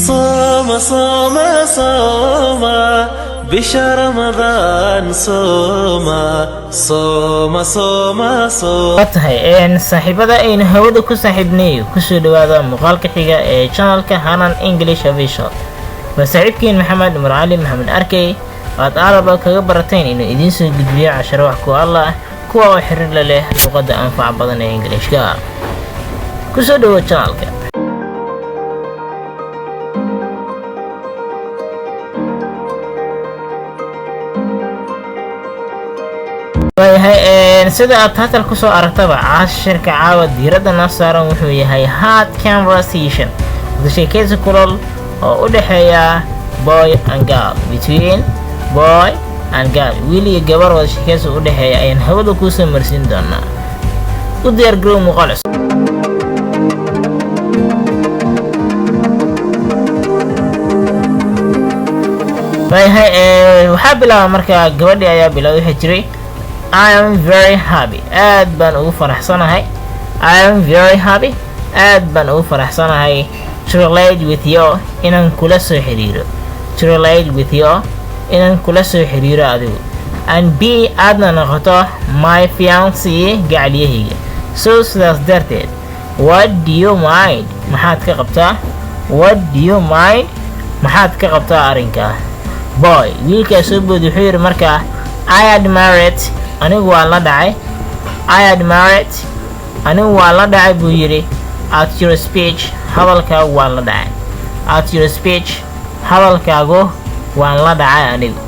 صوم صوم صوم بشهر رمضان صوم صوم صوم صوم tahay saaxiibada aynu hawada ku saaxiibnay ku soo dhawaada muuqaalka xiga ee channelka Hanan English Official waa saaxiibkiin Maxamed Umar Ali Maxamed Arkay aad araba kaga barateen inuu idin soo gudbiyo casharo wax ku Allah kuwa oo xiriir la leh luqadda anfac badan ee Englishka ku soo dhawaada channelka sida aad halkan ku soo aragtaba casharka caawa diiradda na saaran wuxuu yahay hot conversation wada sheekaysi kulul oo u dhaxeeya boy and girl between boy and girl wiil iyo gabar wada sheekaysi u dhaxeeya ayaan hawada ku soo marsiin doonaa u diyaar garow muuqaal waxaa bilaaba markaa gabadhii ayaa bilowday waxay jiray I am very happy. aad baan ugu faraxsanahay. I am very happy. aad baan ugu faraxsanahay to relate with you inaan kula soo xiriiro. To relate with you inaan kula soo xiriiro adigu. And be aadna noqoto my fiancé gacaliyahayga. So sidaas darteed what do you mind maxaad ka qabtaa? What do you mind maxaad ka qabtaa arrinka? Boy wiilka soo bood wuxuu yiri markaa I admire it anigu waa la dhacay. I admire it anigu waa la dhacay buu yiri at your speech hadalkaagu waa la dhacay. At your speech hadalkaagu waan la dhacay anigu.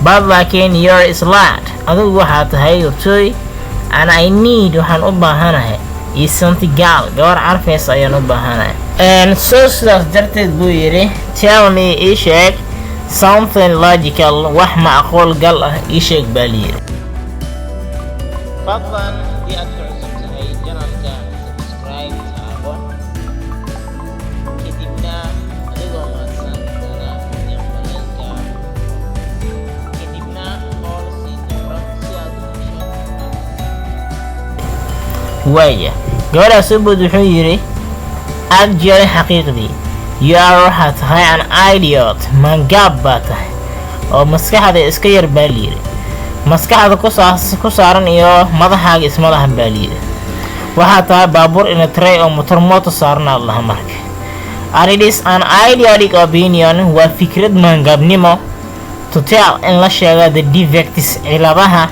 But laakiin you're slut adigu waxaa tahay urtooy and I need waxaan u baahanahay is something girl gabar carfeys ayaan u baahanahay. And so sidaas darteed buu yiri tell me ii sheeg something logical wax macquul gal ah ii sheeg baa liyiri. fadlan haddii aad ku cusub tahay janalka subscribe taabo kadibna adigoo maadsan doona yaqbalayka kadibna hool sii dooro si aad u hesho waaya gabadhaa soo bood wuxuu yiri aad jeeray xaqiiqdii you are waxaa tahay an idiot mangaab baa tahay oo maskaxda iska yar baa liyiri. maskaxda ku saaran iyo madaxaaga isma lahan baa liyiri. waxaa tahay baabuur ina tray oo motor mooto saaran aad laha marka. And it is an idiotic opinion waa fikrad mangaabnimo to tell in la sheega the defects ciladaha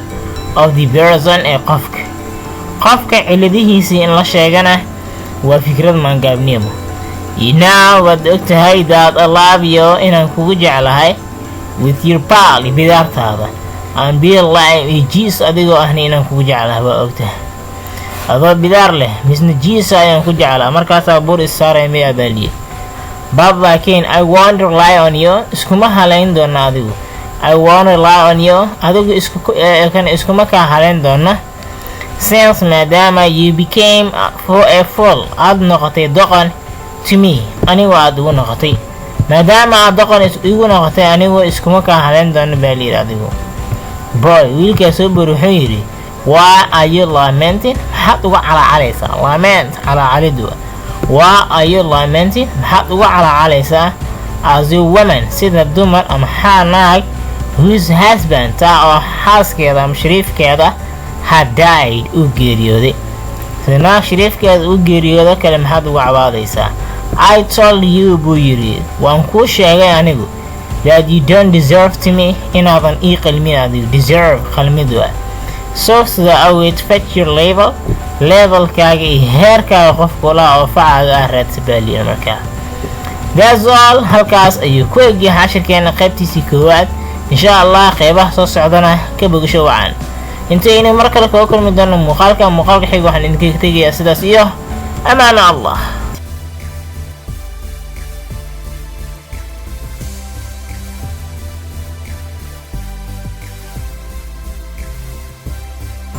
of the person ee qofka ciladihiisii in la sheegana waa fikrad mangaabnimo. Now waad ogtahay that I love you inaan kugu jeclahay with your pal bidaartaada and be like jiis adigoo ahna inaan kugu jeclahay waa ogtahay adoo bidaar leh misna jiis ayaan ku jeclaa markaasaa buur is saaray miyaa baaliye. But laakiin I won't rely on you iskuma halayn doona adigu. I won't rely on you adigu iskuma kaa halayn doona since maadaama you became a fool aad noqotay doqon to me anigu aad ugu noqotay. maadaama aad doqon igu noqotay anigu iskuma kaa halayn doono baa liyiri adigu. boy wiilkaa soo boor wuxuu yiri why are you lamenting maxaad uga calaacalaysaa? lament calaacalidu why are you lamenting maxaad uga calaacalaysaa as a woman sida dumar ama naag whose husband taa oo xaaskeeda ama shariifkeeda had died uu geeriyooday. sida naag shariifkeeda uu geeriyoodo kale maxaad uga cabaadaysaa? I told you buu yiri waan kuu sheegay anigu that you don't deserve to me inaadan ii qalmin adigu. deserve qalmidu ah. so sida awgeed fetch your levelkaaga iyo heerkaaga qofkula oo facaaga ah raadsa baaliya markaa. that's all halkaas ayuu ku egyahay cashirkeena qaybtiisii koowaad. insha allah qeybaha soo socdana ka bogasho wacan intaynu mar kale kaga kulmi doono muuqaalka xiga waxaan idinkaga tegayaa sidaas iyo amaana allah.